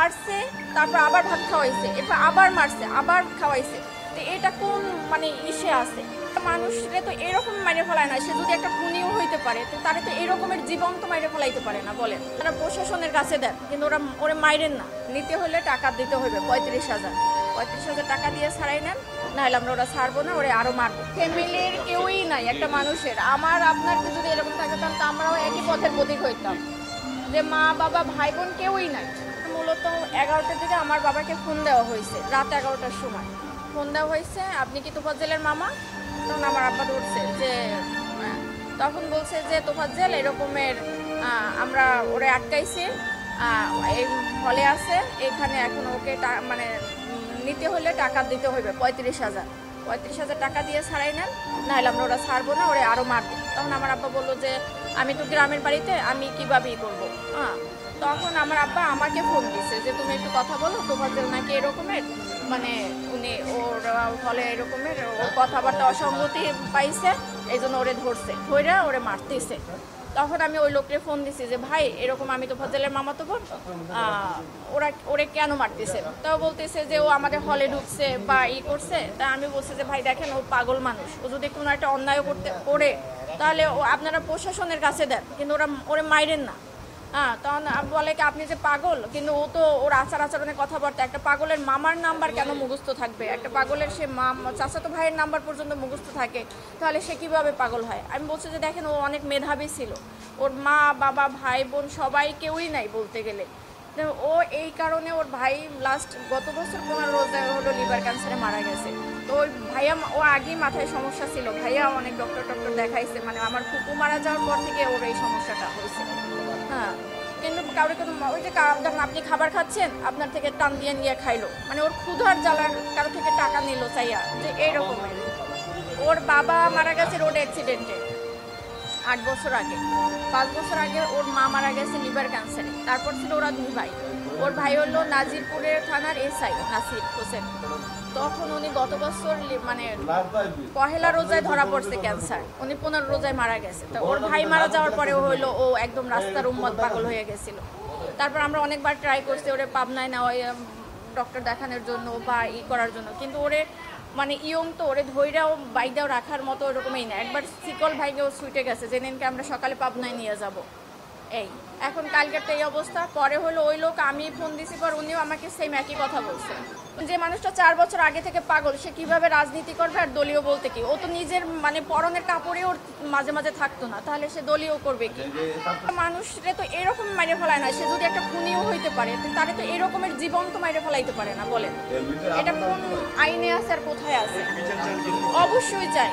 মারছে, তারপর আবার ভাত খাওয়াইছে, এরপর আবার মারছে, আবার খাওয়াইছে। তো এটা কোন মানে ইসে আছে? মানুষরে তো এরকম মাইরে ফেলায় না, সে যদি একটা খুনিও হইতে পারে তো তারে তো এরকমের জীবন্ত মাইরে ফেলাইতে পারে না। বলেন, তারা প্রশাসনের কাছে দেন, কিন্তু ওরে মাইরেন না। নিতে হলে টাকা দিতে হবে 35,000। 35,000 টাকা দিয়ে ছাড়াই নেন, নাহলে আমরা ওরা ছাড়বো না, ওরে আরো মারবো। ফ্যামিলির কেউই নাই একটা মানুষের। আমার আপনার যদি এরকম থাকতাম তো আমরাও একই পথের প্রতীক হইতাম, যে মা বাবা ভাই বোন কেউই নাই। মূলত 11টার দিকে আমার বাবাকে ফোন দেওয়া হয়েছে, রাত 11টার সময় ফোন দেওয়া হয়েছে, আপনি কি তোফাজ্জেলের মামা? তখন আমার আব্বা ধরছে যে তখন বলছে যে তোফাজ্জেল এরকমের আমরা ওরে আটকাইছি, এই হলে আছে, এখানে এখন ওকে মানে নিতে হলে টাকা দিতে হবে 35,000। 35,000 টাকা দিয়ে ছাড়াই নেন, নাহলে আমরা ওরা ছাড়বো না, ওরে আরও মারবো। তখন আমার আব্বা বললো যে আমি তো গ্রামের বাড়িতে, আমি কীভাবে করবো। তখন আমার আব্বা আমাকে ফোন দিছে যে তুমি একটু কথা বলো, তোফাজ্জেল নাকি এরকমের মানে উনি ওর ফলে এরকমের ওর কথাবার্তা অসঙ্গতি পাইছে, এই জন্য ওরে ধরছে, ধরে ওরে মারতেছে। তখন আমি ওই লোককে ফোন দিছি যে ভাই এরকম আমি তোফাজ্জেলের মামাতো বোন, ওরে কেন মারতেছে? তাও বলতেছে যে ও আমাদের হলে ঢুকছে বা করছে। তা আমি বলছি যে ভাই দেখেন ও পাগল মানুষ, ও যদি কোনো একটা অন্যায় করে তাহলে ও আপনারা প্রশাসনের কাছে দেন, কিন্তু ওরে মাইরেন না। তখন বলে কি আপনি যে পাগল, কিন্তু ও তো ওর আচরণের কথাবার্তা, একটা পাগলের মামার নাম্বার কেন মুখস্থ থাকবে? একটা পাগলের সে চাচাতো ভাইয়ের নাম্বার পর্যন্ত মুখস্থ থাকে, তাহলে সে কিভাবে পাগল হয়? আমি বলছি যে দেখেন ও অনেক মেধাবী ছিল, ওর মা বাবা ভাই বোন সবাই কেউই নাই বলতে গেলে। ও এই কারণে ওর ভাই গত বছর 15 রোজায় হলো লিভার ক্যান্সারে মারা গেছে। তো ওই ভাইয়া ও আগেই মাথায় সমস্যা ছিল, ভাইয়া অনেক ডক্টর দেখাইছে, মানে আমার ফুপু মারা যাওয়ার পর থেকে ওর এই সমস্যাটা হয়েছে। কিন্তু কাউরে কোনো ওই যে ধরেন আপনি খাবার খাচ্ছেন, আপনার থেকে টান দিয়ে নিয়ে খাইলো, মানে ওর ক্ষুধার জ্বালার কারো থেকে টাকা নিল চাইয়া, যে এইরকমের। ওর বাবা মারা গেছে রোড অ্যাক্সিডেন্টে 8 বছর আগে। 5 বছর আগে ওর মা মারা গেছে লিভার ক্যান্সারে। তারপর ছিল ওরা 2 ভাই। ওর ভাই হলো নাজিরপুরের থানার এসআই নাসির হোসেন। তখন উনি গত বছর মানে পহেলা রোজায় ধরা পড়ছে ক্যান্সার, উনি 15 রোজায় মারা গেছে। তো ওর ভাই মারা যাওয়ার পরে হলো ও একদম রাস্তার উম্মত পাগল হয়ে গেছিল। তারপর আমরা অনেকবার ট্রাই করছি ওরে পাবনায় নেওয়া ডক্টর দেখানোর জন্য বা করার জন্য, কিন্তু ওরে মানে ইয়ং তো, ওরে ধৈর্যও বাইকটাও রাখার মতো ওরকমই না। একবার শিকল ভাইকেও ছুটে গেছে, যে দিনকে আমরা সকালে পাবনায় নিয়ে যাব। এই এখন কালকেরটা এই অবস্থা। পরে হলো ওই লোক, আমি ফোন দিছি পর উনিও আমাকে সেম একই কথা বলছে, যে মানুষটা 4 বছর আগে থেকে পাগল, সে কিভাবে রাজনীতি করবে? আর দলীয় বলতে কি, ও তো নিজের মানে পরনের কাপড়ে ওর মাঝে মাঝে থাকতো না, তাহলে সে দলীয় করবে কি? মানুষরে তো এরকম মাইরে ফেলায় না, সে যদি একটা খুনিও হইতে পারে তারে তো এরকমের জীবন্ত মাইরে ফেলাইতে পারে না। বলেন, এটা কোন আইনে আছে আর কোথায় আছে? অবশ্যই চাই।